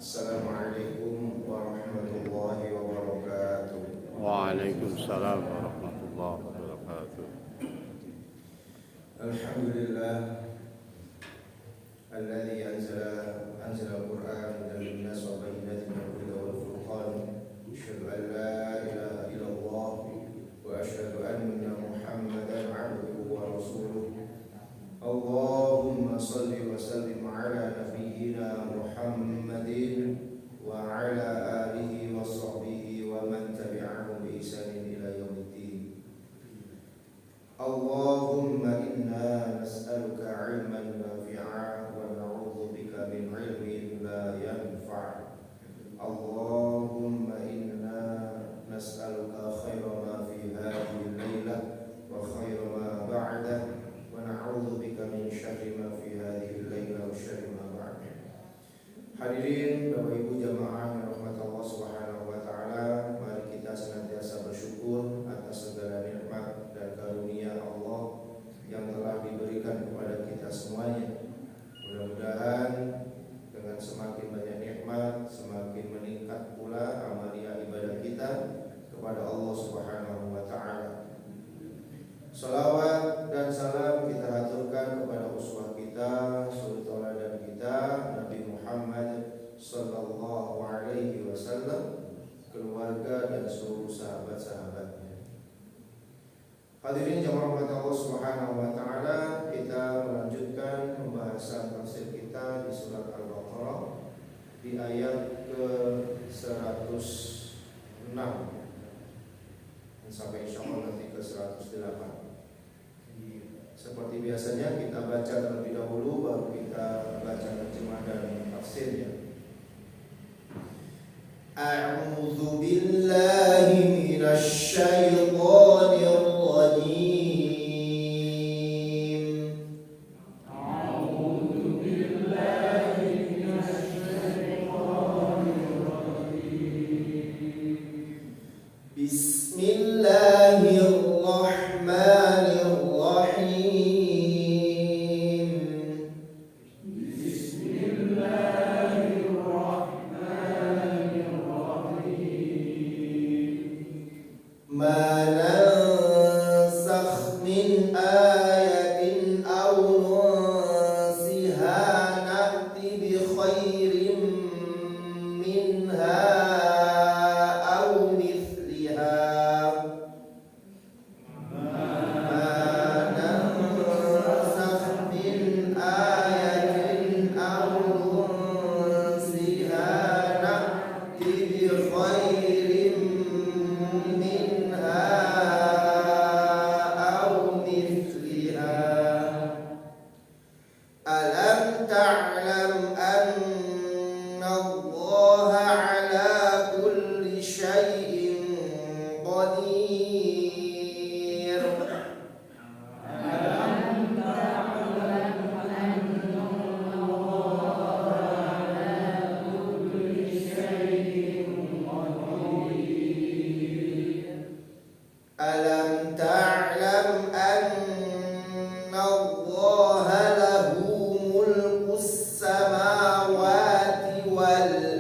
Assalamualaikum warahmatullahi wabarakatuh. Waalaikumsalam warahmatullahi wabarakatuh. Alhamdulillah alladzi anzala al-Qur'an hudan lin-nas wa bayyinatin minal huda wal furqan. Asyhadu an la ilaha illallah wa asyhadu anna Muhammadan 'abduhu wa rasuluh. Allahumma shalli wa sallim ala nabiyyina Muhammadin wa ala alihi wa sahbihi wa man tabi'ahum bi ihsanin ila yaumiddin. Allahumma inna nas'aluka 'ilman nafi'a wa na'udzu bika min 'ilmin la yanfa'. Allahumma inna nas'aluka khaira ma fi hadhihi al-lailah wa khaira ma ba'daha wa na'udzu bika min syarri ma fi hadhihi al-lailah wa syarri ma ba'daha. Hadirin Bapak Ibu jamaah yang rahmat Allah Subhanahu wa taala, mari kita senantiasa bersyukur atas segala nikmat dan karunia Allah yang telah diberikan kepada kita semuanya. Mudah-mudahan dengan semakin banyak nikmat, semakin meningkat pula amalia ibadah kita kepada Allah Subhanahu wa taala. Salawat dan salam kita haturkan kepada uswah kita, suri tauladan kita, Nabi Muhammad sallallahu alaihi wasallam, keluarga dan seluruh sahabat-sahabatnya. Hadirin jamaah rahmat Allah Subhanahu wa taala, kita melanjutkan pembahasan tafsir kita di surat Al-Baqarah di ayat ke-106 sampai insyaallah nanti ke 108. Seperti biasanya kita baca terlebih dahulu baru kita baca terjemah dan tafsirnya. A'udzu billahi minasy syaithanir rajim. A'udzu billahi minasy syaithanir rajim. Bismillahirrahmanirrahim. Wal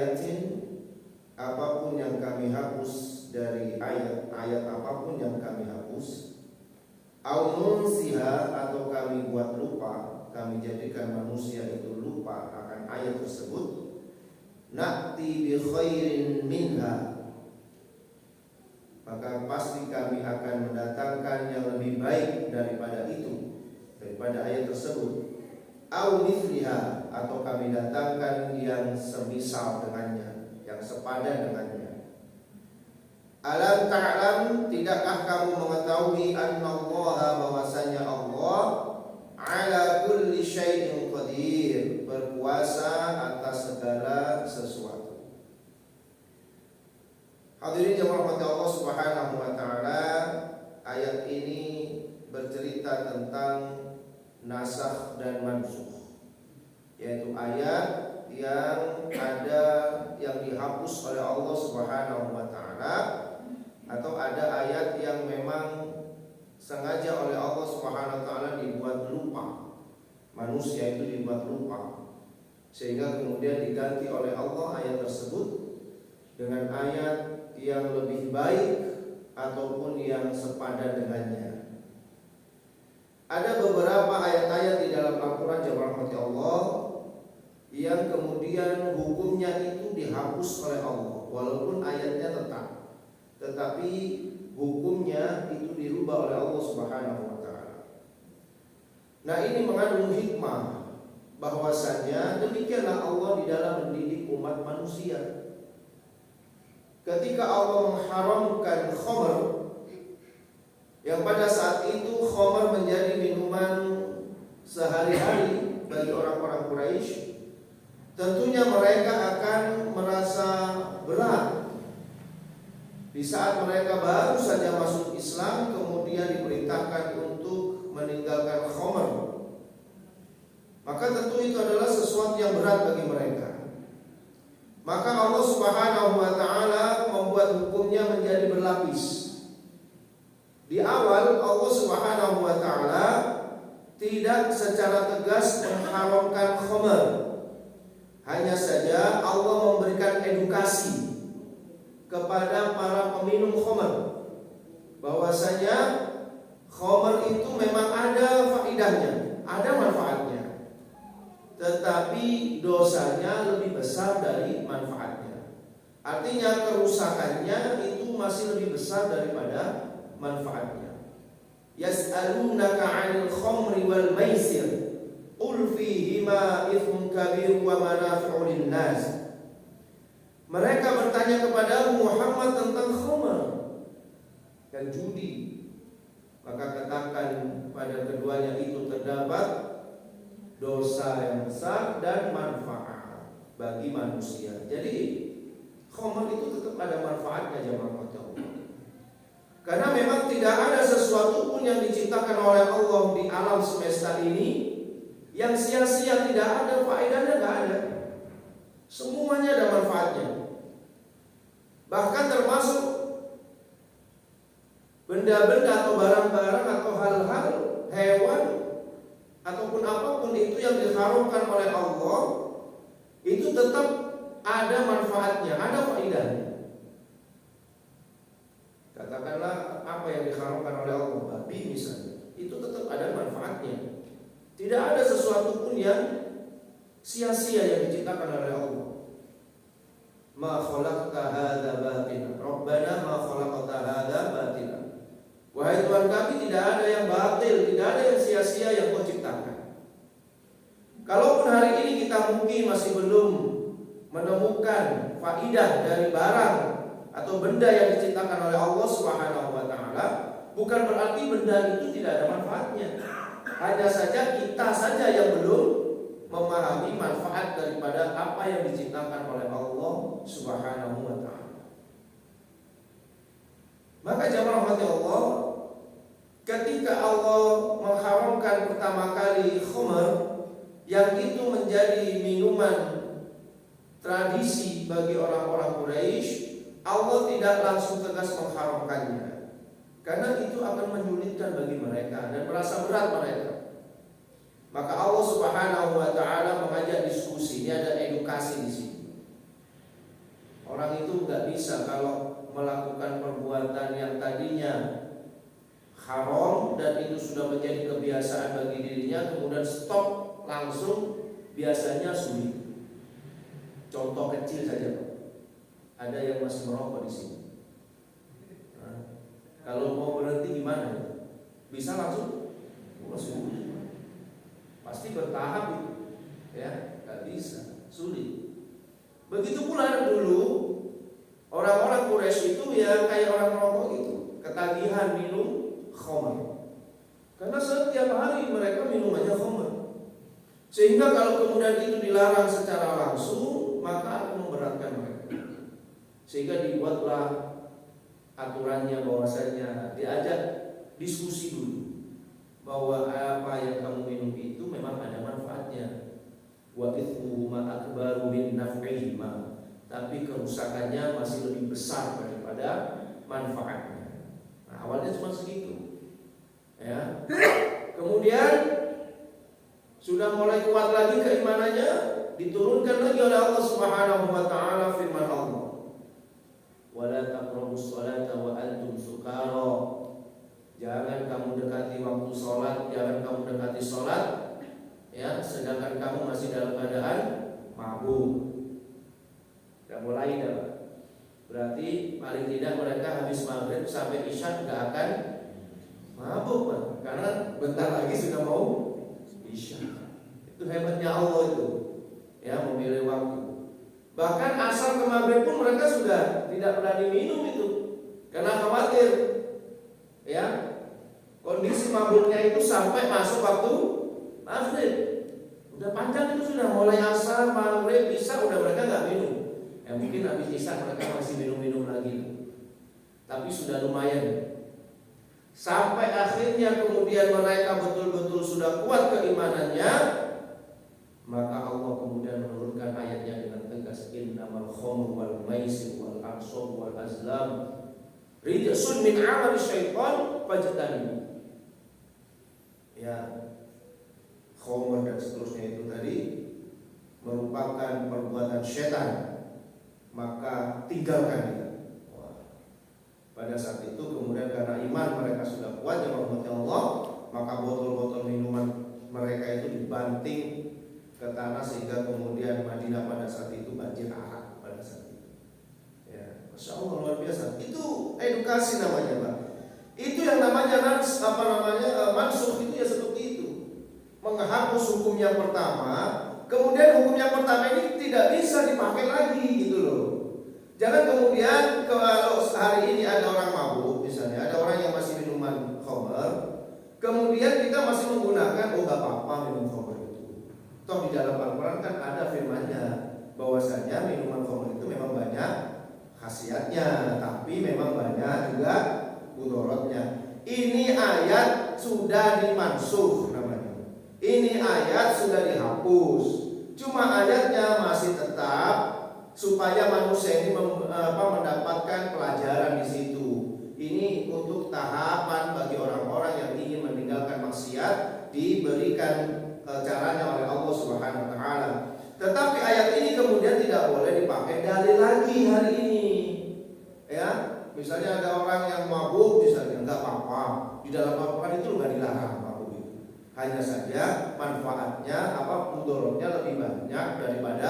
ayatin, apapun yang kami hapus dari ayat apapun yang kami hapus, au nunsiha, atau kami buat lupa, kami jadikan manusia itu lupa akan ayat tersebut, na'ti bi khairin minha, maka pasti kami akan mendatangkan yang lebih baik daripada itu, daripada ayat tersebut, au mithliha, atau kami datangkan yang semisal dengannya, yang sepadan dengannya. Alam ta'lam, tidakkah kamu mengetahui annallaha, bahwasanya Allah ala kulli syai'in qadir, berkuasa atas segala sesuatu. Hadirin jamaah rahmat Allah Subhanahu wa taala, ayat ini bercerita tentang nasakh dan mansukh, yaitu ayat yang ada yang dihapus oleh Allah Subhanahu wa taala, atau ada ayat yang memang sengaja oleh Allah Subhanahu wa taala dibuat lupa. Manusia itu dibuat lupa, sehingga kemudian diganti oleh Allah ayat tersebut dengan ayat yang lebih baik ataupun yang sepadan dengannya. Ada beberapa ayat-ayat di dalam Al-Quran jemaah rahmati Allah yang kemudian hukumnya itu dihapus oleh Allah, walaupun ayatnya tetap, tetapi hukumnya itu dirubah oleh Allah Subhanahu wa taala. Nah, ini mengandung hikmah bahwasanya demikianlah Allah di dalam mendidik umat manusia. Ketika Allah mengharamkan khamr, yang pada saat itu khamr menjadi minuman sehari-hari bagi orang-orang Quraisy, tentunya mereka akan merasa berat di saat mereka baru saja masuk Islam, kemudian diperintahkan untuk meninggalkan khamr. Maka tentu itu adalah sesuatu yang berat bagi mereka. Maka Allah Subhanahu wa taala membuat hukumnya menjadi berlapis. Di awal Allah Subhanahu wa taala tidak secara tegas mengharamkan khamr. Hanya saja Allah memberikan edukasi kepada para peminum khamr bahwasanya khamr itu memang ada faedahnya, ada manfaatnya, tetapi dosanya lebih besar dari manfaatnya. Artinya kerusakannya itu masih lebih besar daripada manfaatnya. Yas'alunaka 'anil khamri wal maisir qul fihima ithmun kabir wa manafi'u lin-nas. Mereka bertanya kepada Muhammad tentang khamr dan judi. Maka katakan pada keduanya itu terdapat dosa yang besar dan manfaat bagi manusia. Jadi khamr itu tetap ada manfaatnya jemaah Allah. Karena memang tidak ada sesuatu pun yang diciptakan oleh Allah di alam semesta ini yang sia-sia, tidak ada faedahnya, tidak ada. Semuanya ada manfaatnya. Bahkan termasuk benda-benda atau barang-barang atau hal-hal, hewan ataupun apapun itu yang diharamkan oleh Allah, itu tetap ada manfaatnya, ada faedahnya. Katakanlah apa yang diharamkan oleh Allah, babi misalnya, itu tetap ada manfaatnya. Tidak ada sesuatu pun yang sia-sia yang diciptakan oleh Allah. Ma khalaqta hadza batila, Rabbana ma khalaqta hadza batila. Wahai Tuhan kami, tidak ada yang batil, tidak ada yang sia-sia yang Kau ciptakan. Kalaupun hari ini kita mungkin masih belum menemukan faidah dari barang atau benda yang diciptakan oleh Allah Subhanahu wa taala, bukan berarti benda itu tidak ada manfaatnya. Hanya saja kita saja yang belum memahami manfaat daripada apa yang diciptakan oleh Allah Subhanahu wa taala. Maka jemaah rahmati Allah, ketika Allah mengharamkan pertama kali khamr, yang itu menjadi minuman tradisi bagi orang-orang Quraisy, Allah tidak langsung tegas mengharamkannya, karena itu akan menyulitkan bagi mereka dan merasa berat mereka. Maka Allah Subhanahu wa taala mengajak diskusi, ini ada edukasi di sini. Orang itu nggak bisa kalau melakukan perbuatan yang tadinya haram dan itu sudah menjadi kebiasaan bagi dirinya, kemudian stop langsung, biasanya sulit. Contoh kecil saja, Pak. Ada yang masih merokok di sini. Nah, kalau mau berhenti gimana? Bisa langsung? Pasti bertahap itu, ya, nggak bisa, sulit. Begitu pula dulu orang-orang Quraisy itu ya kayak orang merokok gitu, ketagihan minum khamr. Karena setiap hari mereka minumannya khamr. Sehingga kalau kemudian itu dilarang secara langsung, maka akan memberatkan mereka. Sehingga dibuatlah aturannya bahwasanya diajak diskusi dulu bahwa apa yang kamu minum itu memang ada manfaatnya. Wa ithmuhuma akbaru min naf'ihima, tapi kerusakannya masih lebih besar daripada manfaatnya. Nah, awalnya cuma segitu, ya. Kemudian sudah mulai kuat lagi keimanannya, diturunkan lagi oleh Allah Subhanahu wa taala firman Allah, wala taqrabus sholata wa antum sukara. Jangan kamu dekati waktu sholat, jangan kamu dekati sholat, ya, sedangkan kamu masih dalam keadaan mabuk. Sudah mulai dah. Berarti paling tidak mereka habis maghrib sampai isya nggak akan mabuk, Pak. Karena bentar lagi sudah mau isya. Itu hebatnya Allah itu, ya, memilih waktu. Bahkan asar ke maghrib pun mereka sudah tidak berani minum itu, karena khawatir, ya, kondisi mabuknya itu sampai masuk waktu maghrib. Udah panjang itu, sudah mulai asar, maghrib, isya, udah mereka nggak minum. Ya mungkin habis isya mereka masih minum-minum lagi, tapi sudah lumayan. Sampai akhirnya kemudian mereka betul-betul sudah kuat keimanannya, maka Allah kemudian menurunkan ayatnya dengan tegas, innamal khamru wal maisir wal ansab wal azlam rijsun min amali syaitan fajtanibu. Ya, khamr dan seterusnya itu tadi merupakan perbuatan setan, maka tinggalkan dia. Pada saat itu kemudian karena iman mereka sudah kuat, ya rahmatnya Allah, maka botol-botol minuman mereka itu dibanting ke tanah sehingga kemudian Madinah pada saat itu banjir arak pada saat itu. Ya, Masya Allah, luar biasa. Itu edukasi namanya, Pak. Itu yang namanya mansukh itu ya seperti itu. Menghapus hukum yang pertama, kemudian hukum yang pertama ini tidak bisa dipakai lagi gitu loh. Jangan kemudian kalau hari ini ada orang mabuk, misalnya ada orang yang masih minuman khamr, kemudian kita masih menggunakan, oh gak apa-apa minum khamr itu. Toh di dalam Al-Quran kan ada firmannya bahwasanya minuman khamr itu memang banyak khasiatnya, tapi memang banyak juga mudaratnya. Ini ayat sudah dimansuh namanya. Ini ayat sudah dihapus. Cuma ayatnya masih tetap supaya manusia ini mendapatkan pelajaran di situ. Ini untuk tahapan bagi orang-orang yang ingin meninggalkan maksiat, diberikan caranya oleh Allah Subhanahu wa taala. Tetapi ayat ini kemudian tidak boleh dipakai dalil lagi hari ini. Ya, misalnya ada orang yang mabuk, misalnya enggak apa-apa. Di dalam Al-Quran itu enggak dilarang mabuk itu. Hanya saja manfaatnya mudaratnya lebih banyak daripada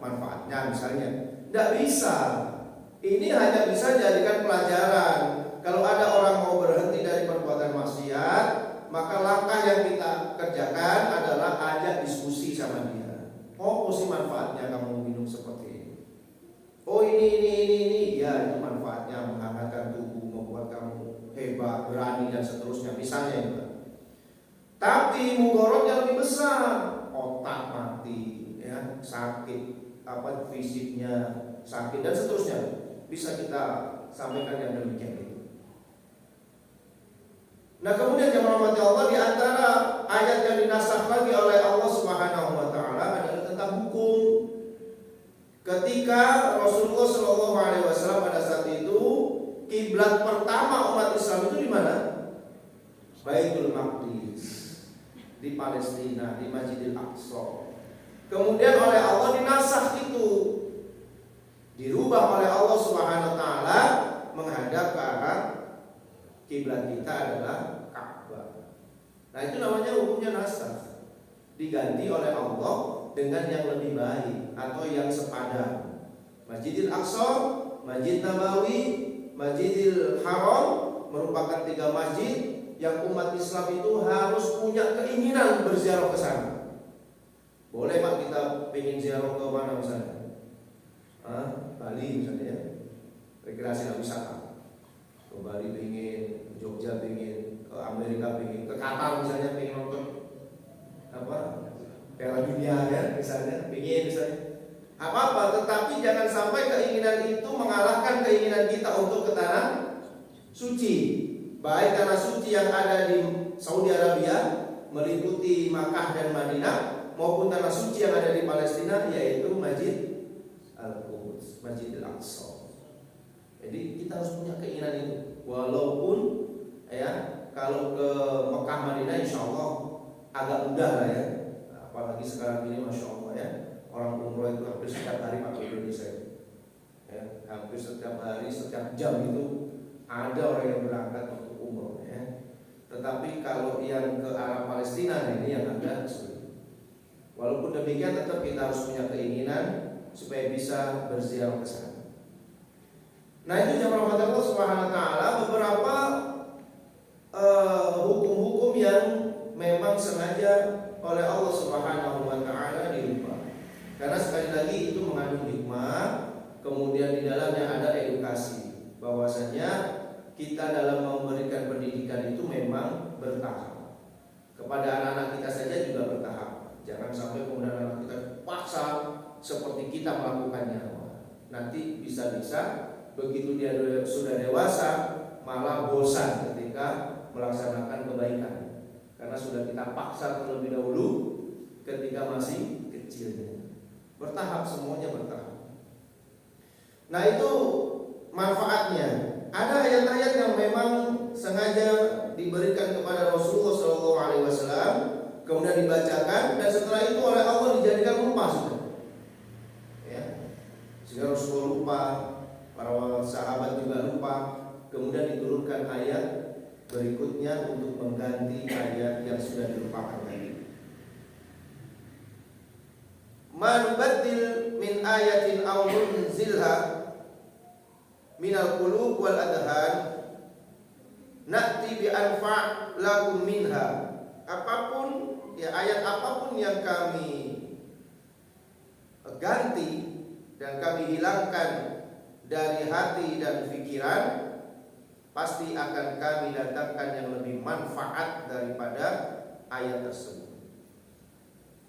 manfaatnya misalnya. Tidak bisa. Ini hanya bisa jadikan pelajaran. Kalau ada orang mau berhenti dari perbuatan maksiat, maka langkah yang kita kerjakan adalah ajak diskusi sama dia. Oh, sih manfaatnya kamu minum seperti ini. Oh, ini. Ya, itu manfaatnya menghangatkan tubuh, membuat kamu hebat, berani dan seterusnya. Misalnya itu. Tapi mudaratnya lebih besar. Otak mati, ya, sakit, fisiknya sakit dan seterusnya. Bisa kita sampaikan yang demikian itu. Nah, kemudian jemaah rahmati Allah, di antara ayat yang dinasakh lagi oleh Allah Subhanahu wa taala adalah tentang hukum. Ketika Rasulullah Shallallahu alaihi wasallam pada saat itu, kiblat pertama umat Islam itu di mana? Baitul Maqdis, di Palestina, di Masjidil Aqsa. Kemudian oleh Allah dinasakh itu. dirubah oleh Allah Subhanahu wa taala menghadap ke arah kiblat kita adalah Ka'bah. Nah, itu namanya hukumnya nasakh. Diganti oleh Allah dengan yang lebih baik atau yang sepadan. Masjidil Aqsa, Masjid Nabawi, Masjidil Haram merupakan 3 masjid yang umat Islam itu harus punya keinginan berziarah ke sana. Boleh Pak kita pengen ziarah ke mana misalnya? Bali misalnya ya, rekreasi dan wisata. Ke Bali pengen, ke Jogja pengen, ke Amerika pengen, ke Qatar misalnya pengen nonton Piala Dunia ya misalnya, pengen misalnya. Apa-apa, tetapi jangan sampai keinginan itu mengalahkan keinginan kita untuk ke tanah suci. Baik tanah suci yang ada di Saudi Arabia meliputi Makkah dan Madinah, maupun tanah suci yang ada di Palestina, yaitu Masjid Al-Quds, Masjidil Aqsa. Jadi kita harus punya keinginan itu. Walaupun ya kalau ke Mekah Madinah insya Allah agak mudah lah ya. Apalagi sekarang ini masya Allah ya, orang umroh itu hampir setiap hari pakai Indonesia ya, hampir setiap hari, setiap jam itu ada orang yang berangkat untuk umroh ya. Tetapi kalau yang ke arah Palestina ini yang agak sulit. Walaupun demikian tetap kita harus punya keinginan supaya bisa berziarah ke sana. Nah, itu jamaah rahmat Allah Subhanahu wa taala beberapa hukum-hukum yang memang sengaja oleh Allah Subhanahu wa taala dirubah. Karena sekali lagi itu mengandung hikmah, kemudian di dalamnya ada edukasi bahwasanya kita dalam memberikan pendidikan itu memang bertahap. Kepada anak-anak kita saja juga bertahap. Jangan sampai kemudian anak kita paksa seperti kita melakukannya. Nanti bisa-bisa begitu dia sudah dewasa malah bosan ketika melaksanakan kebaikan. Karena sudah kita paksa terlebih dahulu ketika masih kecilnya. Bertahap, semuanya bertahap. Nah, itu manfaatnya. Ada ayat-ayat yang memang sengaja diberikan kepada Rasulullah SAW, kemudian dibacakan, dan setelah itu oleh Allah dijadikan lupa sudah. Ya. Sehingga Rasulullah lupa, para sahabat juga lupa, kemudian diturunkan ayat berikutnya untuk mengganti ayat yang sudah dilupakan tadi. Man baddil min ayatin aw nunzilha minal qulub wal adhan na'ti bi anfa' lakum minha. Apapun ya, ayat apapun yang kami ganti dan kami hilangkan dari hati dan pikiran, pasti akan kami datangkan yang lebih manfaat daripada ayat tersebut.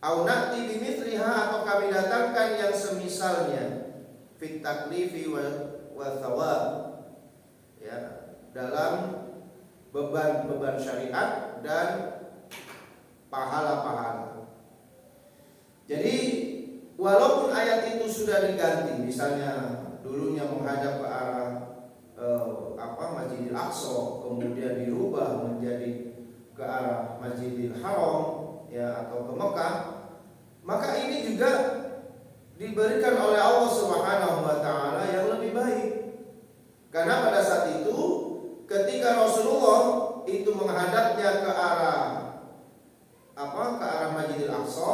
Au na'ti bimithliha, atau kami datangkan yang semisalnya, fit taklifi wa thawab, ya, dalam beban syariat dan pahala-pahala. Jadi walaupun ayat itu sudah diganti, misalnya dulunya menghadap ke arah Masjidil Aqsa, kemudian dirubah menjadi ke arah Masjidil Haram ya, atau ke Mekah, maka ini juga diberikan oleh Allah Subhanahu wa taala yang lebih baik. Karena pada saat itu ketika Rasulullah itu menghadapnya ke arah ke arah Masjidil Aqsa,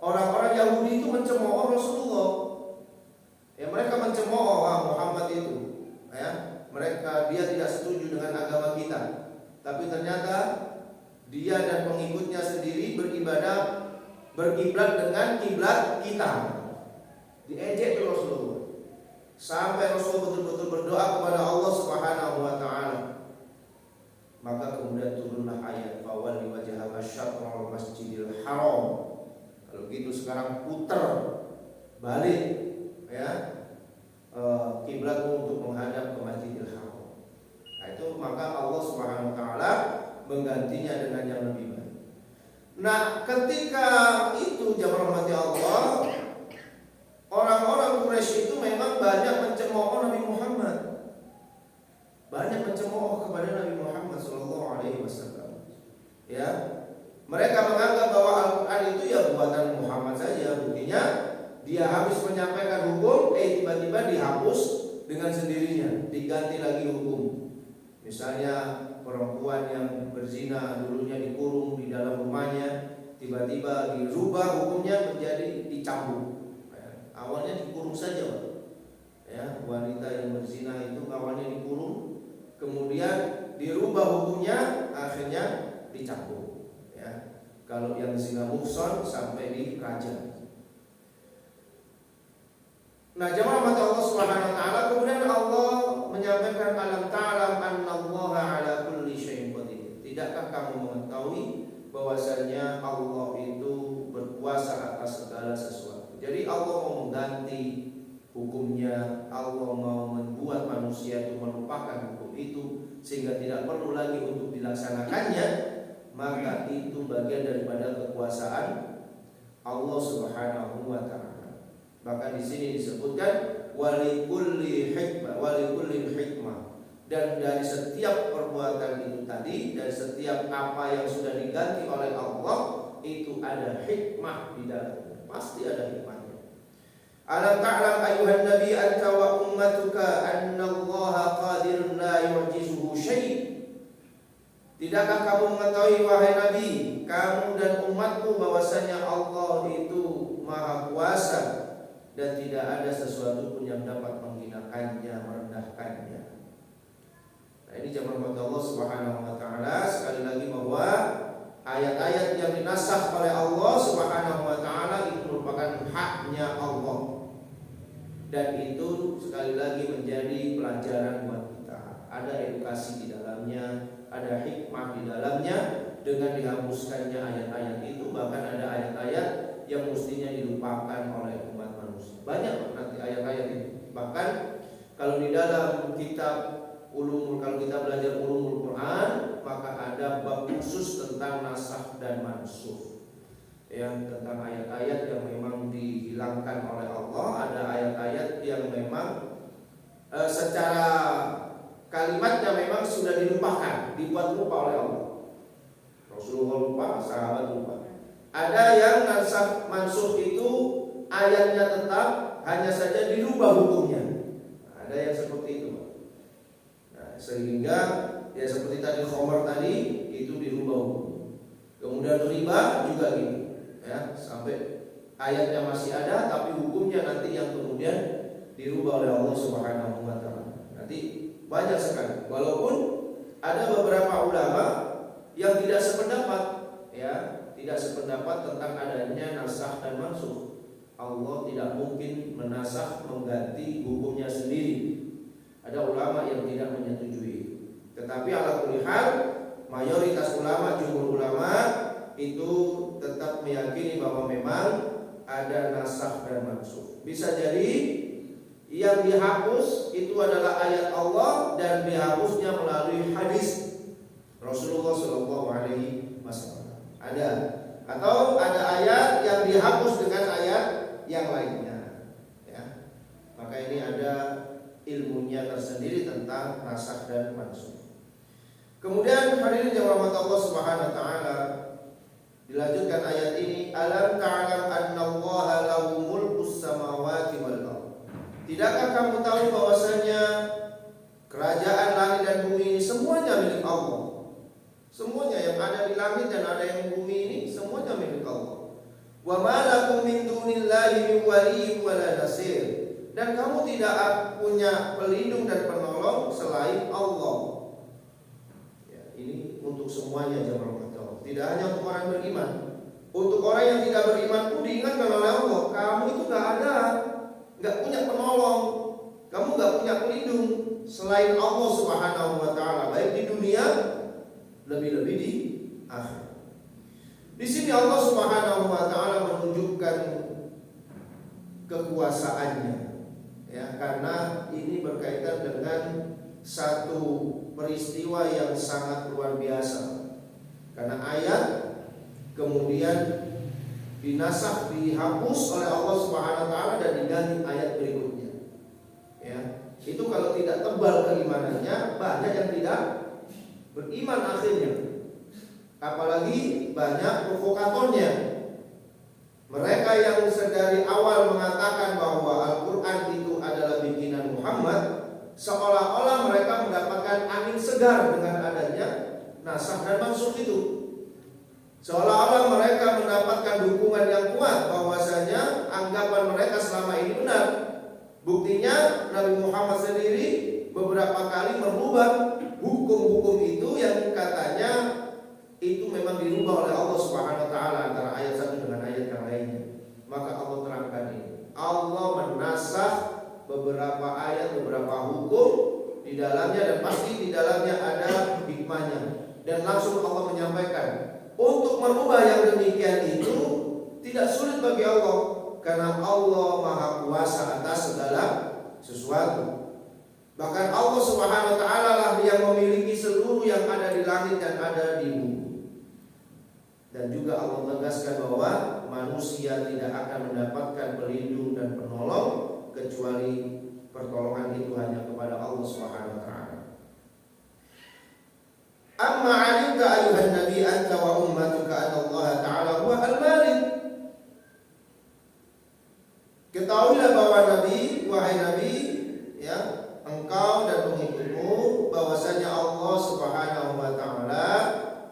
orang-orang Yahudi itu mencemooh Rasulullah. Ya, mereka mencemooh Muhammad itu. Ya, dia tidak setuju dengan agama kita, tapi ternyata dia dan pengikutnya sendiri beribadah berkiblat dengan kiblat kita. Diejek oleh Rasulullah sampai Rasulullah betul-betul berdoa kepada Allah Subhanahu wa taala. Maka kemudian turunlah ayat fawalli wajhaka syatral masjidil haram. Kalau gitu sekarang putar balik ya kiblatmu untuk menghadap ke Masjidil Haram. Nah, itu maka Allah Subhanahu wa taala menggantinya dengan yang lebih baik. Nah, ketika itu jamaah rahmati Allah, orang-orang Quraisy itu memang banyak mencemooh Nabi Muhammad. Banyak mencemooh kepada Nabi Muhammad sallallahu alaihi wasallam. Ya. Mereka menganggap bahwa Al-Qur'an itu ya buatan Muhammad saja. Buktinya dia habis menyampaikan hukum, tiba-tiba dihapus dengan sendirinya, diganti lagi hukum. Misalnya perempuan yang berzina dulunya dikurung di dalam rumahnya, tiba-tiba dirubah hukumnya menjadi dicambuk. Awalnya dikurung saja, Pak. Ya, wanita yang berzina itu awalnya dikurung, kemudian dirubah hukumnya, akhirnya dicambuk. Ya. Kalau yang zina muhsan sampai diraja. Nah, jemaah mata Allah Subhanahu wa taala, kemudian Allah menyampaikan alam ta'lam annallaha ala kulli syai'in qadir. Tidakkah kamu mengetahui bahwasanya Allah itu berkuasa atas segala sesuatu. Jadi Allah mau mengganti hukumnya, Allah mau membuat manusia itu melupakan hukum itu sehingga tidak perlu lagi untuk dilaksanakannya, maka itu bagian daripada kekuasaan Allah Subhanahu wa taala. Bahkan di sini disebutkan walikulli hikmah, dan dari setiap perbuatan itu tadi, dari setiap apa yang sudah diganti oleh Allah itu ada hikmah di dalamnya, pasti ada hikmahnya. Alam ta'lam ayuhan nabi anta wa ummatuka annallaha qadirun la yu'jizuhu syai'. Tidakkah kamu mengetahui wahai nabi, kamu dan umatmu, bahwasanya Allah itu maha kuasa dan tidak ada sesuatu pun yang dapat menghinakannya, merendahkannya. Nah, ini jamaah Allah Subhanahu wa taala, sekali lagi bahwa ayat-ayat yang dinasakh oleh Allah Subhanahu wa taala itu merupakan haknya Allah. Dan itu sekali lagi menjadi pelajaran buat kita. Ada edukasi di dalamnya, ada hikmah di dalamnya dengan dihapuskannya ayat-ayat itu. Bahkan ada ayat-ayat yang mestinya dilupakan oleh umat manusia. Banyak nanti ayat-ayat ini. Bahkan kalau di dalam kitab kalau kita belajar ulumul Quran, maka ada bab khusus tentang nasakh dan mansukh. Yang tentang ayat-ayat yang memang dihilangkan oleh Allah, ada ayat-ayat yang memang secara kalimatnya memang sudah dilupakan, dibuat lupa oleh Allah. Rasulullah lupa, sahabat lupa. Ada yang nasakh mansukh itu ayatnya tetap, hanya saja dirubah hukumnya. Ada yang seperti itu, Pak. Nah, sehingga ya seperti tadi khamar tadi itu dirubah hukum. Kemudian riba juga gitu. Ya, sampai ayatnya masih ada tapi hukumnya nanti yang kemudian dirubah oleh Allah Subhanahu wa taala. Nanti banyak sekali. Walaupun ada beberapa ulama yang tidak sependapat, ya, tidak sependapat tentang adanya nasakh dan mansukh. Allah tidak mungkin menasakh, mengganti hukumnya sendiri. Ada ulama yang tidak menyetujui. Tetapi ala kulli hal, mayoritas ulama, jumhur ulama itu tetap meyakini bahwa memang ada nasakh dan mansukh. Bisa jadi yang dihapus itu adalah ayat Allah dan dihapusnya melalui hadis Rasulullah SAW. Ada, atau ada ayat yang dihapus dengan ayat yang lainnya. Ya. Maka ini ada ilmunya tersendiri tentang nasakh dan mansukh. Kemudian hadirin yang rahmat Allah Subhanahu wa taala, dilanjutkan ayat ini, alam ta'lam annallaha lahu mulkus samawati wal ardh. Tidakkah kamu tahu bahwasanya kerajaan langit dan bumi ini semuanya milik Allah? Semuanya yang ada di langit dan ada yang di bumi ini semuanya milik Allah. Wa ma lakum min dunillahi min waliyyin wala nasir. Dan kamu tidak punya pelindung dan penolong selain Allah. Ya, ini untuk semuanya jemaah. Tidak hanya untuk orang beriman. Untuk orang yang tidak beriman pun diingatkan oleh Allah, kamu itu gak punya penolong, kamu gak punya pelindung selain Allah Subhanahu wa taala, baik di dunia, lebih-lebih di akhirat. Di sini Allah Subhanahu wa taala menunjukkan kekuasaannya, ya, karena ini berkaitan dengan satu peristiwa yang sangat luar biasa. Karena ayat kemudian dinasakh, dihapus oleh Allah Subhanahu wa taala dan diganti ayat berikutnya. Ya, itu kalau tidak tebal keimanannya, banyak yang tidak beriman akhirnya. Apalagi banyak provokatornya. Mereka yang sedari awal mengatakan bahwa Al-Quran itu adalah bikinan Muhammad, seolah-olah mereka mendapatkan angin segar dengan adanya nasakh dan mansukh itu. Seolah-olah mereka mendapatkan dukungan yang kuat bahwasanya anggapan mereka selama ini benar. Buktinya Nabi Muhammad sendiri beberapa kali merubah hukum-hukum itu yang katanya itu memang dirubah oleh Allah Subhanahu wa taala antara ayat satu dengan ayat yang lainnya. Maka Allah terangkan ini. Allah menasakh beberapa ayat, beberapa hukum di dalamnya, dan pasti di dalamnya ada hikmahnya. Dan langsung Allah menyampaikan, untuk merubah yang demikian itu tidak sulit bagi Allah, karena Allah Maha Kuasa atas segala sesuatu. Bahkan Allah Subhanahu wa taala lah yang memiliki seluruh yang ada di langit dan ada di bumi. Dan juga Allah menegaskan bahwa manusia tidak akan mendapatkan pelindung dan penolong kecuali pertolongan itu hanya kepada Allah Subhanahu wa taala. Amma 'alimta ayuhan nabi anta wa ummatuka anna Allah ta'ala huwa al-malik. Ketahuilah bahwa Nabi, wahai Nabi, ya, engkau dan pengikutmu, bahwasanya Allah Subhanahu wa taala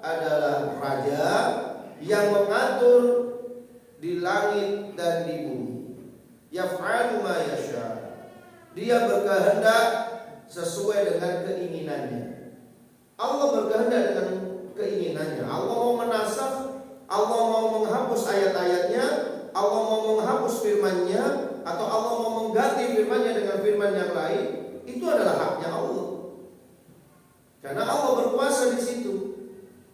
adalah raja yang mengatur di langit dan di bumi. Yaf'alu ma yasha. Dia berkehendak sesuai dengan keinginannya. Allah berkehendak dengan keinginannya. Allah mau menasakh, Allah mau menghapus ayat-ayatnya, Allah mau menghapus firman-Nya, atau Allah mau mengganti firman-Nya dengan firman yang lain, itu adalah haknya Allah. Karena Allah berkuasa di situ.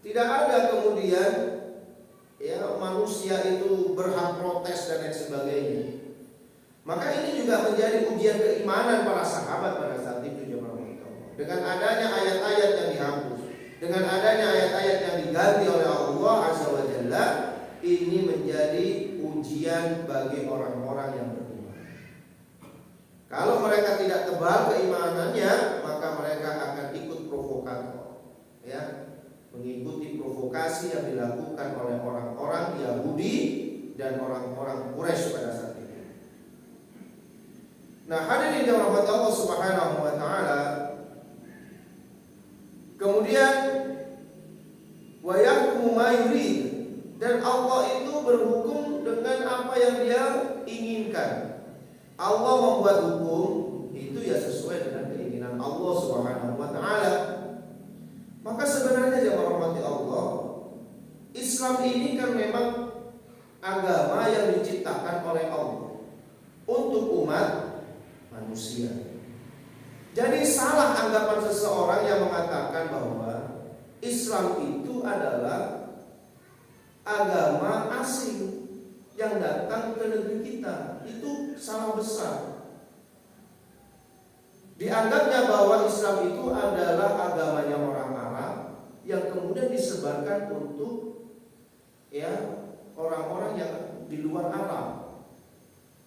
Tidak ada kemudian ya manusia itu berhak protes dan lain sebagainya. Maka ini juga menjadi ujian keimanan para sahabat pada saat itu jemaah Allah. Dengan adanya ayat-ayat yang dihapus, dengan adanya ayat-ayat yang diganti oleh Allah Azza wa Jalla, ini menjadi ujian bagi orang-orang yang beriman. Kalau mereka tidak tebal keimanannya, maka mereka akan ikut provokator, ya, mengikuti provokasi yang dilakukan oleh orang-orang Yahudi dan orang-orang Quraisy pada saat itu. Nah, hadirin yang dirahmati Allah Subhanahu wa taala, kemudian wa yahkumu ma yurid, dan Allah itu berhukum dengan apa yang Dia inginkan. Allah membuat hukum itu ya sesuai dengan keinginan Allah Subhanahu wa taala. Maka sebenarnya jemaah rahmati Allah, Islam ini kan memang agama yang diciptakan oleh Allah untuk umat manusia. Jadi salah anggapan seseorang yang mengatakan bahwa Islam itu adalah agama asing yang datang ke negeri kita. Itu salah besar. Dianggapnya bahwa Islam itu adalah agamanya orang Arab yang kemudian disebarkan untuk ya orang-orang yang di luar Arab.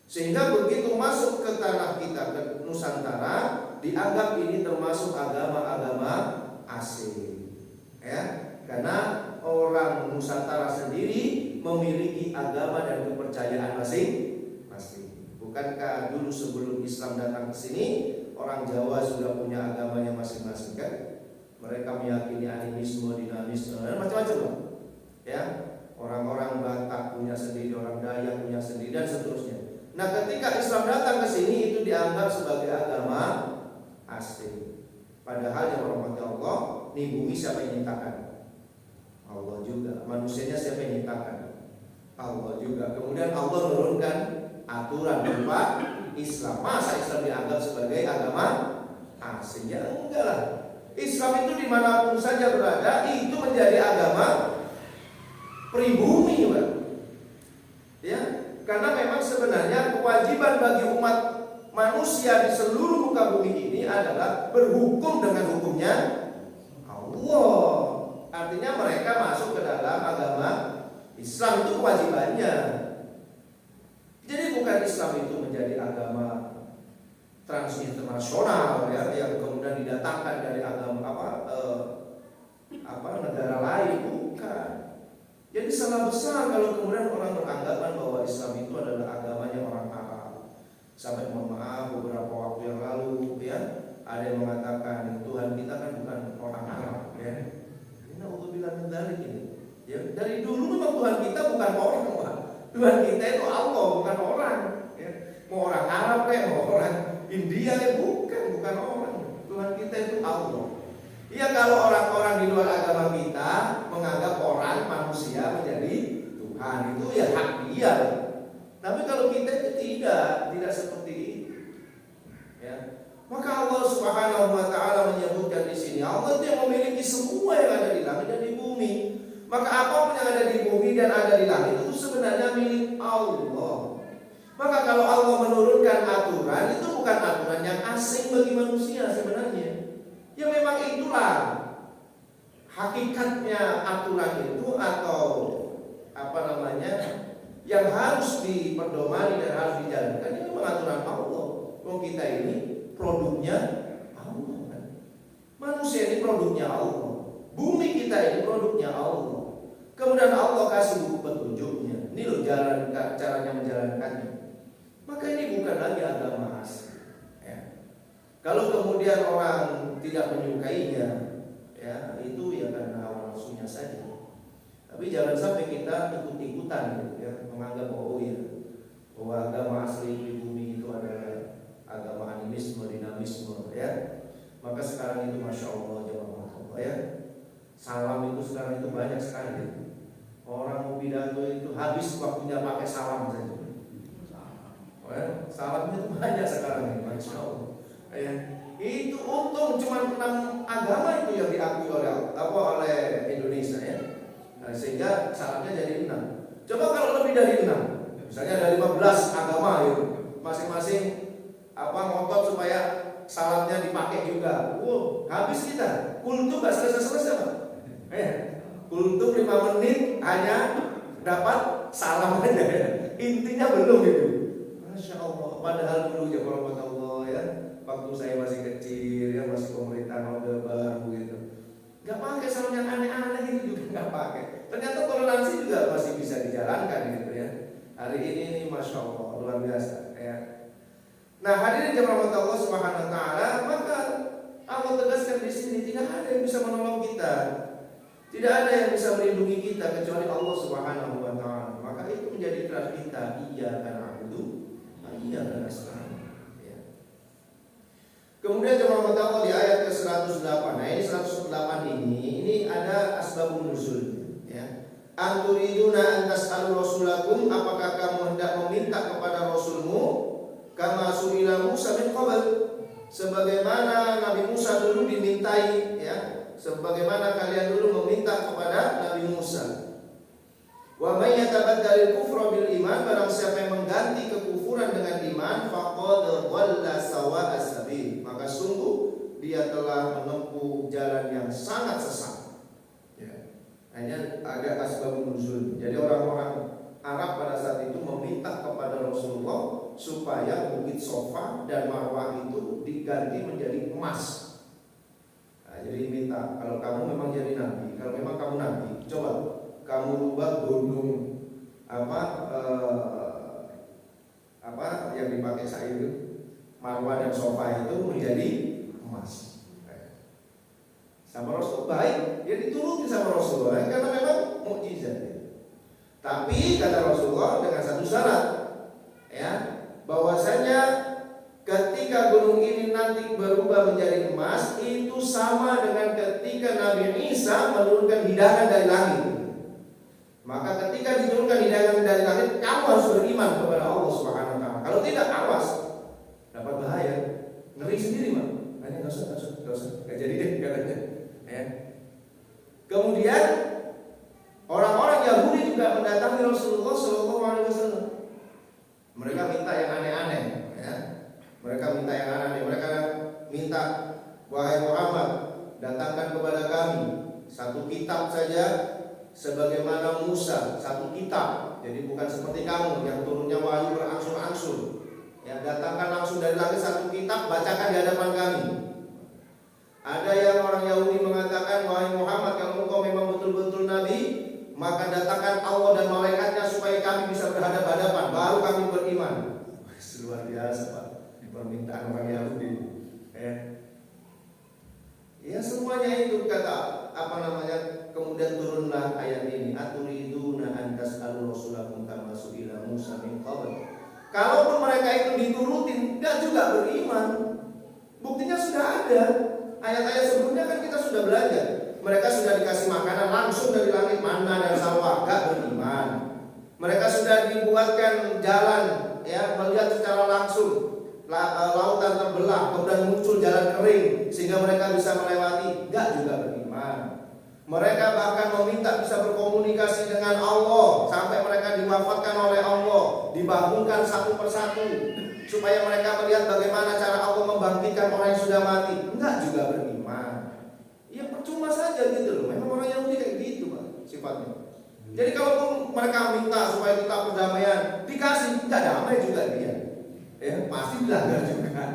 Sehingga begitu masuk ke tanah kita, ke Nusantara, dianggap ini termasuk agama-agama asing. Ya, karena orang Nusantara sendiri memiliki agama dan kepercayaan masing-masing. Bukankah dulu sebelum Islam datang ke sini, orang Jawa sudah punya agamanya masing-masing kan? Mereka meyakini animisme, dinamisme, dan macam-macam. Ya, orang-orang Batak punya sendiri, orang Dayak punya sendiri, dan seterusnya. Nah, ketika Islam datang ke sini, itu dianggap sebagai agama asing. Padahal yang rahmati Allah, nih bumi siapa yang nyiptakan? Allah juga. Manusianya siapa yang nyiptakan? Allah juga. Kemudian Allah menurunkan aturan berupa Islam. Masa Islam dianggap sebagai agama asing? Ya enggak lah. Islam itu dimanapun saja berada, itu menjadi agama pribumi, Pak. Ya, karena memang sebenarnya kewajiban bagi umat manusia di seluruh muka bumi ini adalah berhukum dengan hukumnya Allah. Artinya mereka masuk ke dalam agama Islam, itu kewajibannya. Jadi bukan Islam itu menjadi agama transinternasional ya, yang kemudian didatangkan dari agama negara lain, bukan. Jadi salah besar kalau kemudian orang beranggapan bahwa Islam itu adalah agamanya orang Arab. Sampai mohon maaf beberapa waktu yang lalu ya, ada yang mengatakan Tuhan kita kan bukan orang Arab ya. Ini naudzubillah min dzalik ini. Ya, dari dulu memang Tuhan kita bukan orang, Pak. Tuhan kita itu Allah, bukan orang ya. Mau orang Arab kayak mau orang India ya bukan orang. Tuhan kita itu Allah. Ya kalau orang-orang di luar agama kita menganggap orang manusia menjadi Tuhan, itu ya hak dia. Tapi kalau kita itu tidak seperti itu. Ya. Maka Allah Subhanahu wa taala menyebutkan di sini, Allah itu yang memiliki semua yang ada di langit dan di bumi. Maka apapun yang ada di bumi dan ada di langit itu sebenarnya milik Allah. Maka kalau Allah menurunkan aturan, itu bukan aturan yang asing bagi manusia sebenarnya. Ya memang itulah hakikatnya aturan itu, atau apa namanya, yang harus diperdomani dan harus dijalankan. Ini memang aturan Allah. Kalau kita ini produknya Allah kan? Manusia ini produknya Allah. Bumi kita ini produknya Allah. Kemudian Allah kasih buku petunjuknya. Ini loh jalan caranya menjalankannya. Maka ini bukan lagi agama asli. Ya. Kalau kemudian orang tidak menyukainya, ya itu ya karena hawa nafsunya saja. Tapi jangan sampai kita ikut-ikutan gitu, ya, menganggap bahwa bahwa agama asli di bumi itu adalah agama animisme, dinamisme, ya. Maka sekarang itu masya Allah jemaah ya. Salam itu sekarang itu banyak sekali. Orang mau pidato itu habis waktunya pakai salam saja. Salamnya itu banyak sekarang ini, masya Allah. Ya. Itu untung cuma 6 agama itu yang diakui oleh Indonesia ya. Nah, sehingga salamnya jadi 6. Coba kalau lebih dari 6, misalnya ada 15 agama itu, masing-masing ngotot supaya salamnya dipakai juga. Habis kita. Kultum gak selesai-selesai Pak. Kultum 5 menit hanya dapat salam aja. Intinya belum itu. Masya Allah. Padahal dulu ya Allah ya, waktu saya masih kecil ya, masih pemerintahan Orde Baru gitu, nggak pakai salam yang aneh-aneh gitu juga nggak pakai. Ternyata toleransi juga masih bisa dijalankan gitu ya. Hari ini masya Allah luar biasa ya. Nah hadirin jemaah Allah Subhanahu wa taala, maka Allah tegaskan di sini tidak ada yang bisa menolong kita, tidak ada yang bisa melindungi kita kecuali Allah Subhanahu wa taala. Maka itu menjadi keras kita, iyyaka na'budu wa iyyaka nasta'in. Kemudian jemaah Allah di ayat ke-108. Nah, ini 108 ini ada asbabun nuzul ya. Anturiduna an tas'alu rasulakum, apakah kamu hendak meminta kepada rasulmu kama su'ila Musa min qabl, sebagaimana Nabi Musa dulu dimintai ya, sebagaimana kalian dulu meminta kepada Nabi Musa. Wa may yatabaddalil kufra bil iman, barang siapa yang mengganti kekufuran dengan iman, faqad dhalla sawa'as sabil, maka sungguh dia telah menempuh jalan yang sangat sesat. Ya. Hanya ada asbabun nuzul. Jadi orang-orang Arab pada saat itu meminta kepada Rasulullah supaya bukit Sofa dan Marwah itu diganti menjadi emas. Nah, jadi minta, kalau kamu memang jadi nabi, kalau memang kamu nabi, coba kamu rubah gunung yang dipakai saat itu, Marwah dan Sofa itu menjadi emas. Sama Rasul baik, dia dituruti sama Rasulullah karena memang mukjizat. Tapi kata Rasulullah dengan satu syarat, ya, bahwasanya ketika gunung ini nanti berubah menjadi emas, itu sama dengan ketika Nabi Isa menurunkan hidangan dari langit. Maka ketika diturunkan hidangan dari langit, kamu harus beriman kepada Allah Subhanahu wa taala. Kalau tidak, awas, dapat bahaya, ngeri sendiri, Pak. Hanya enggak usah. Enggak jadi deh katanya. Ya. Kemudian orang-orang Yahudi juga mendatangi Rasulullah Shallallahu Alaihi Wasallam. Mereka minta yang aneh-aneh, ya. Mereka minta yang aneh. Mereka minta, wahai Muhammad, datangkan kepada kami satu kitab saja, sebagaimana Musa, satu kitab. Jadi bukan seperti kamu yang turunnya wahyu berangsur-angsur. Ya, datangkan langsung dari langit satu kitab, bacakan di hadapan kami. Ada yang orang Yahudi mengatakan, wahai Muhammad, kalau engkau memang betul-betul nabi, maka datangkan Allah dan malaikatnya supaya kami bisa berhadapan-hadapan, baru kami beriman. Luar biasa Pak, permintaan orang Yahudi. Ya semuanya itu kata kemudian turunlah ayat ini, aturiduna an tas'alu rasulakum kama su'ila Musa min qabl. Kalaupun mereka itu diturutin, enggak juga beriman. Buktinya sudah ada. Ayat-ayat sebelumnya kan kita sudah belajar. Mereka sudah dikasih makanan langsung dari langit, manna dan salwa, enggak beriman. Mereka sudah dibuatkan jalan, ya, melihat secara langsung lautan terbelah, kemudian muncul jalan kering sehingga mereka bisa melewati, enggak juga beriman. Mereka bahkan meminta bisa berkomunikasi dengan Allah sampai mereka diwafatkan oleh Allah, dibangunkan satu persatu supaya mereka melihat bagaimana cara Allah membangkitkan orang yang sudah mati. Enggak juga beriman. Ya percuma saja gitu loh. Memang orang Yahudi kayak gitu Pak sifatnya. Jadi kalau mereka minta supaya kita perdamaian, dikasih, enggak damai juga dia. Ya, pasti dilanggar juga.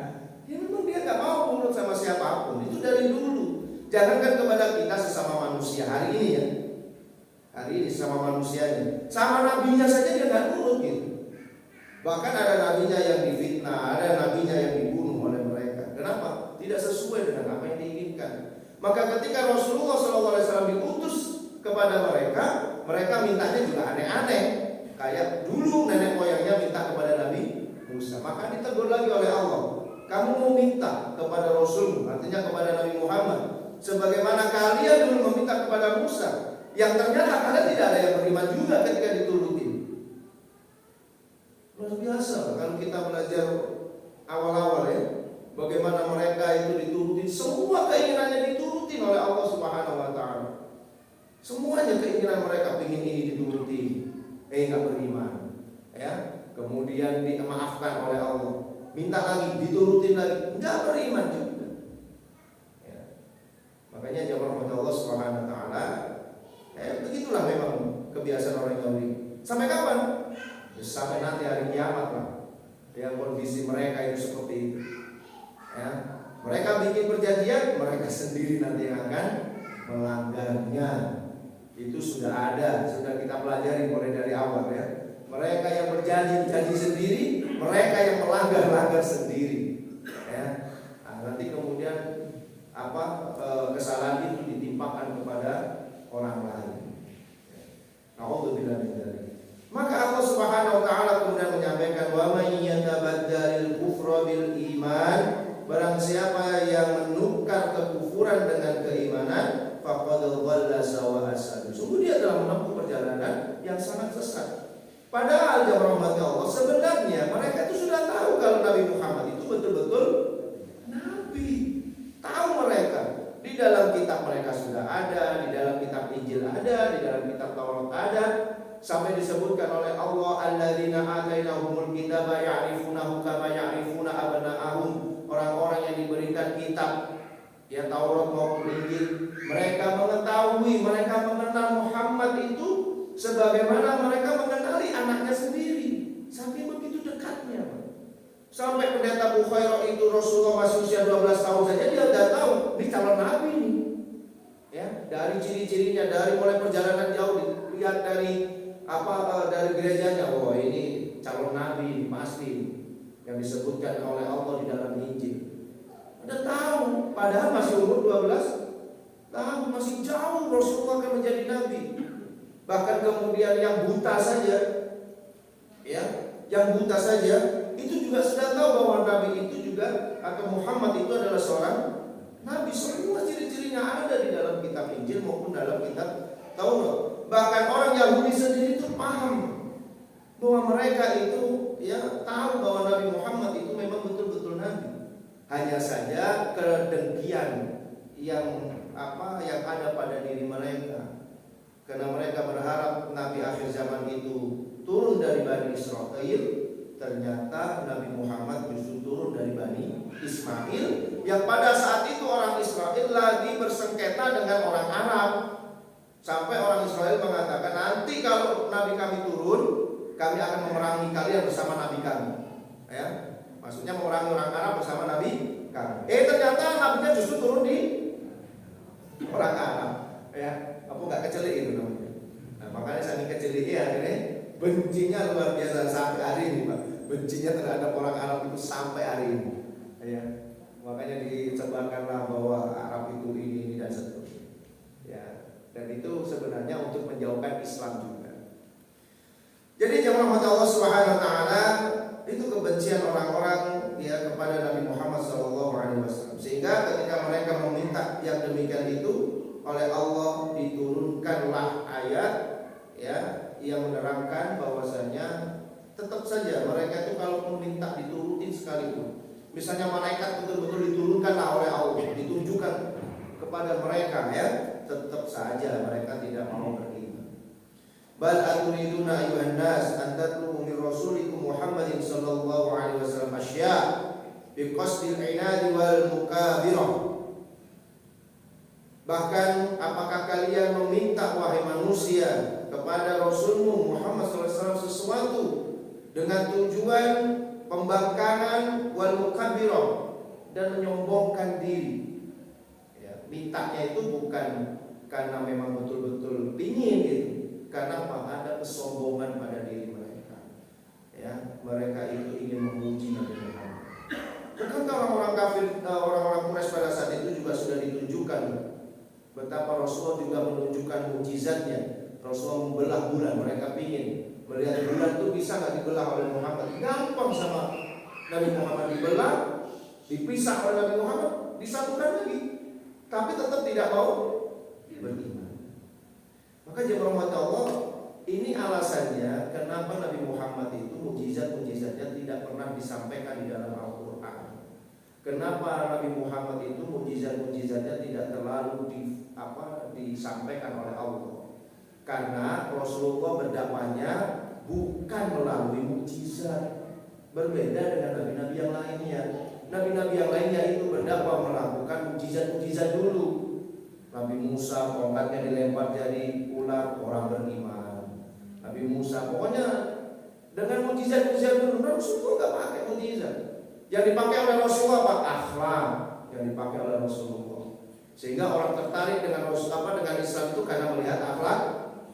Ya memang dia enggak mau menurut sama siapapun. Itu dari dulu. Jangankan kepada kita sesama manusia hari ini ya. Hari ini sama manusianya. Sama nabinya saja dia enggak nurut gitu. Bahkan ada nabinya yang difitnah, ada nabinya yang dibunuh oleh mereka. Kenapa? Tidak sesuai dengan apa yang diinginkan. Maka ketika Rasulullah SAW diutus kepada mereka, mereka mintanya juga aneh-aneh. Kayak dulu nenek moyangnya minta kepada Nabi Musa. Maka ditegur lagi oleh Allah. Kamu mau minta kepada Rasul, artinya kepada Nabi Muhammad, sebagaimana kalian dulu meminta kepada Musa, yang ternyata kalian tidak ada yang beriman juga ketika dituruti. Luar biasa kalau kita belajar awal-awal ya, bagaimana mereka itu dituruti, semua keinginannya dituruti oleh Allah Subhanahu wa taala. Semuanya keinginan mereka ingin ini dituruti, enggak beriman. Ya, kemudian dimaafkan oleh Allah. Minta lagi, diturutin lagi, enggak beriman juga. Ya. Makanya jamaah Allah Subhanahu wa taala, begitulah memang kebiasaan orang Yahudi. Sampai kapan? Sampai nanti hari kiamat lah. Yang kondisi mereka itu seperti itu. Ya. Mereka bikin perjanjian, mereka sendiri nanti yang akan melanggarnya. Itu sudah ada, sudah kita pelajari mulai dari awal ya. Mereka yang berjanji sendiri, mereka yang melanggar sendiri. Ya. Nah, nanti kemudian kesalahan itu ditimpakan kepada orang lain. Nauzubillah min dzalik. Maka Allah Subhanahu wa taala kemudian menyampaikan, wa may yatabaddalil kufra bil iman, barang siapa yang menukar kekufuran dengan keimanan, faqad dhalla sawa'a sabil. Sungguh dia telah menempuh perjalanan yang sangat sesat. Padahal jemaah rahmat Allah, sebenarnya mereka itu sudah tahu kalau Nabi Muhammad itu betul-betul nabi. Tahu mereka. Di dalam kitab mereka sudah ada, di dalam kitab Injil ada, di dalam kitab Taurat ada. Sampai disebutkan oleh Allah, alladzina atainahumul kitaba ya'rifunahu kama ya'rifuna abna'ahum. Orang-orang yang diberikan kitab, ya Taurat maupun Injil, mereka mengetahui, mereka mengenal Muhammad itu sebagaimana mereka mengenali anaknya sendiri. Sampai begitu dekatnya. Sampai pendeta Bukhairah itu Rasulullah masih usia 12 tahun saja dia sudah tahu ini calon nabi nih. Ya, dari ciri-cirinya, dari mulai perjalanan jauh dilihat dari gerejanya, oh ini calon nabi pasti yang disebutkan oleh Allah di dalam Injil. Udah tahu, padahal masih umur 12 tahun, masih jauh Rasulullah akan menjadi nabi. Bahkan kemudian yang buta saja, ya, yang buta saja itu juga sudah tahu bahwa nabi itu juga atau Muhammad itu adalah seorang nabi. Semua ciri-cirinya ada di dalam kitab Injil maupun dalam kitab Taurat. Bahkan orang Yahudi sendiri itu paham bahwa mereka itu ya tahu bahwa Nabi Muhammad itu memang betul-betul nabi. Hanya saja kedengkian yang ada pada diri mereka. Karena mereka berharap Nabi akhir zaman itu turun dari Bani Israel, ternyata Nabi Muhammad justru turun dari Bani Ismail, yang pada saat itu orang Israel lagi bersengketa dengan orang Arab. Sampai orang Israel mengatakan, nanti kalau Nabi kami turun, kami akan memerangi kalian bersama Nabi kami. Ya, maksudnya memerangi orang Arab bersama Nabi kami. Ternyata Nabinya justru turun di orang Arab. Ya, apa nggak kecelik itu namanya. Nah, Bencinya luar biasa sampai hari ini, Pak. Bencinya terhadap orang Arab itu sampai hari ini. Ya. Makanya disebarkanlah bahwa Arab itu ini dan seterusnya. Ya. Dan itu sebenarnya untuk menjauhkan Islam juga. Jadi jemaah Allah Subhanahu wa taala, itu kebencian orang-orang ya kepada Nabi Muhammad SAW. Sehingga ketika mereka meminta yang demikian itu, oleh Allah diturunkanlah ayat ya yang menerangkan bahwasanya tetap saja mereka itu kalau meminta diturutin sekalipun. Misalnya malaikat betul-betul diturunkanlah oleh Allah, ditunjukkan kepada mereka ya, tetap saja mereka tidak mau beriman. Bal aturiduna ayuhan nas an tatlubu min rasulikum Muhammadin sallallahu alaihi wasallam asya bi qasdil inadi wal mukabirah. Bahkan apakah kalian meminta wahai manusia kepada Rasulmu Muhammad SAW sesuatu dengan tujuan pembangkangan wal mukabirah dan menyombongkan diri ya, mintanya itu bukan karena memang betul-betul ingin gitu, karena ada kesombongan pada diri mereka ya, mereka itu ingin memuji Nabi Muhammad. Bukankah orang-orang kafir, orang-orang Quraisy pada saat itu juga sudah ditunjukkan betapa Rasulullah juga menunjukkan mukjizatnya. Rasulullah membelah bulan, mereka ingin melihat bulan itu bisa nggak dibelah oleh Muhammad. Gampang sama Nabi Muhammad dibelah, dipisah oleh Nabi Muhammad, disatukan lagi, tapi tetap tidak mau beriman. Maka jemaah Allah, ini alasannya kenapa Nabi Muhammad itu mukjizat-mukjizatnya tidak pernah disampaikan di dalam Al-Quran. Kenapa Nabi Muhammad itu mukjizat-mukjizatnya tidak terlalu disampaikan oleh Allah? Karena Rasulullah berdakwahnya bukan melalui mukjizat, berbeda dengan nabi-nabi yang lainnya. Nabi-nabi yang lainnya itu berdakwah melakukan mukjizat-mukjizat dulu. Nabi Musa tongkatnya dilempar jadi ular, orang beriman. Nabi Musa pokoknya dengan mukjizat-mukjizat dulu. Rasulullah nggak pakai mukjizat. Yang dipakai oleh Rasulullah apa? Akhlak yang dipakai oleh Rasulullah. Sehingga orang tertarik dengan dengan Islam itu karena melihat akhlak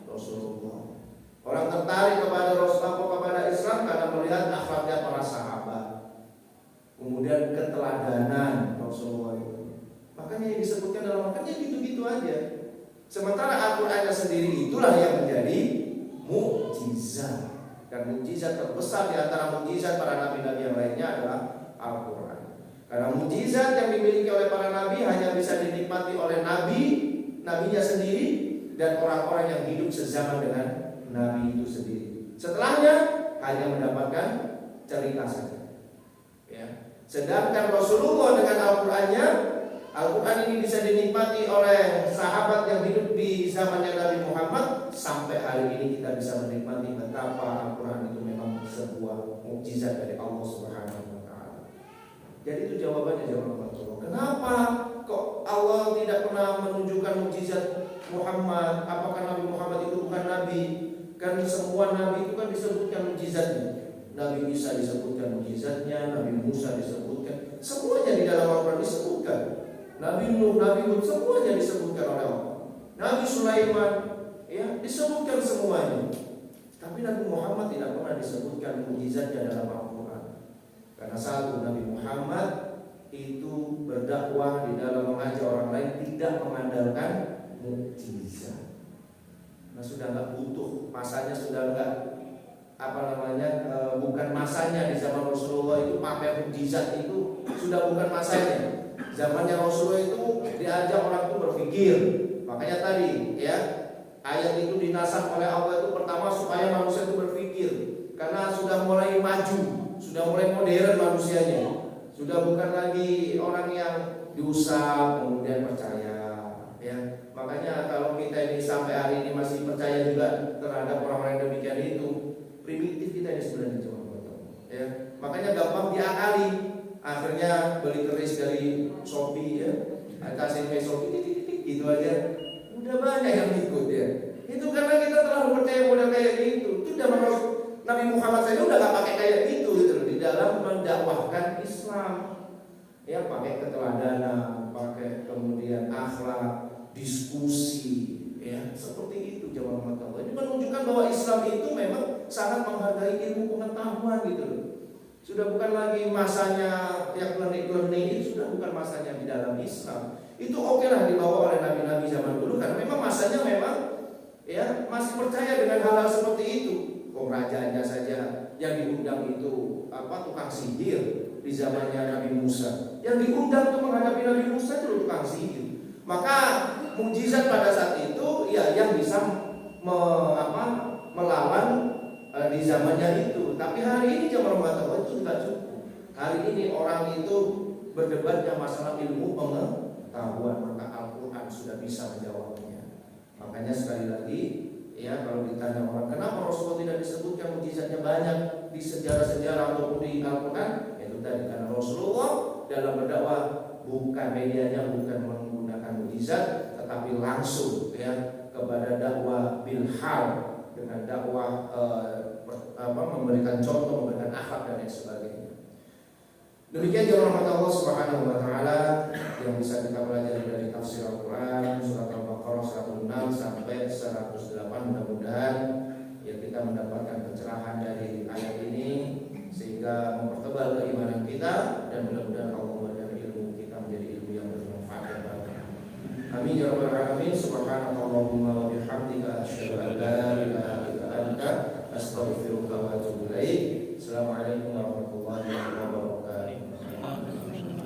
Rasulullah. Orang tertarik kepada Rasulullah, kepada Islam karena melihat akhlaknya para sahabat. Kemudian keteladanan Rasulullah itu. Makanya yang disebutkan dalam makanya gitu-gitu aja. Sementara Al-Qur'an sendiri itulah yang menjadi mukjizat. Dan mukjizat terbesar di antara mukjizat para nabi-nabi yang lainnya adalah Al-Quran. Karena mukjizat yang dimiliki oleh para nabi hanya bisa dinikmati oleh nabinya sendiri dan orang-orang yang hidup sezaman dengan nabi itu sendiri. Setelahnya hanya mendapatkan cerita saja. Ya. Sedangkan Rasulullah dengan Al-Qurannya, Al-Quran ini bisa dinikmati oleh sahabat yang hidup di zamannya Nabi Muhammad. Sampai hari ini kita bisa menikmati betapa Al-Quran itu memang sebuah mukjizat dari Allah Subhanahu wa taala. Jadi itu jawabannya jemaah Allah. Kenapa kok Allah tidak pernah menunjukkan mukjizat Muhammad? Apakah Nabi Muhammad itu bukan nabi? Kan semua nabi itu kan disebutkan mukjizatnya. Nabi Isa disebutkan mukjizatnya, Nabi Musa disebutkan, semuanya di dalam Al-Quran disebutkan. Nabi Nuh, Nabi Hud, semuanya disebutkan oleh Allah. Nabi Sulaiman, ya disebutkan semuanya. Tapi Nabi Muhammad tidak pernah disebutkan mukjizatnya dalam Al-Quran. Karena satu, Nabi Muhammad itu berdakwah di dalam mengajak orang lain tidak mengandalkan mukjizat. Nah sudah nggak butuh, masanya sudah nggak bukan masanya di zaman Rasulullah itu pakai mukjizat itu sudah bukan masanya. Zamannya Rasulullah itu diajak orang itu berpikir. Makanya tadi ya ayat itu dinasab oleh Allah itu pertama supaya manusia itu berpikir. Karena sudah mulai maju, sudah mulai modern manusianya. Sudah bukan lagi orang yang diusap kemudian percaya ya. Makanya kalau kita ini sampai hari ini masih percaya juga terhadap orang-orang yang demikian itu, primitif kita ini sebenarnya cuma ya. Makanya gampang diakali. Akhirnya beli keris dari Shopee ya, kasih ke Shopee gitu aja, udah banyak yang ikut ya. Itu karena kita terlalu percaya model kayak gitu. Itu zaman Nabi Muhammad saja udah gak pakai kayak gitu di dalam mendakwahkan Islam. Ya pakai keteladanan, pakai kemudian akhlak, diskusi, ya seperti itu jamaah Allah. Ini menunjukkan bahwa Islam itu memang sangat menghargai ilmu pengetahuan gitu loh. Sudah bukan lagi masanya yang klenik-klenik, itu sudah bukan masanya di dalam Islam. Itu oke lah dibawa oleh nabi-nabi zaman dulu karena memang masanya memang ya masih percaya dengan hal-hal seperti itu. Rajanya saja yang diundang itu tukang sihir di zamannya Nabi Musa. Yang diundang untuk menghadapi Nabi Musa itu tukang sihir. Maka mukjizat pada saat itu ya yang bisa melawan di zamannya itu. Tapi hari ini zaman pengetahuan itu tidak cukup. Hari ini orang itu berdebat yang masalah ilmu pengetahuan, maka Al-Quran sudah bisa menjawabnya. Makanya sekali lagi ya, kalau ditanya orang kenapa Rasulullah tidak disebutkan mukjizatnya banyak di sejarah-sejarah ataupun di Al-Quran, itu tadi karena Rasulullah dalam berdakwah bukan medianya bukan menggunakan mukjizat, tetapi langsung ya kepada dakwah bil hal, dengan dakwah memberikan contoh, memberikan akhlak dan lain sebagainya. Demikian jemaah rahmat Allah Subhanahu wa taala yang bisa kita pelajari dari tafsir Al-Qur'an surat Al-Baqarah 106 sampai 108. Mudah-mudahan ya kita mendapatkan pencerahan dari ayat ini sehingga mempertebal keimanan kita, dan mudah-mudahan Allah memberikan ilmu kita menjadi ilmu yang bermanfaat dan baik. Amin ya rabbal alamin. Subhanakallahumma wa bihamdika asyhadu an la ilaha illa anta astaghfiruka wa atubu ilaik. Assalamualaikum warahmatullahi wabarakatuh.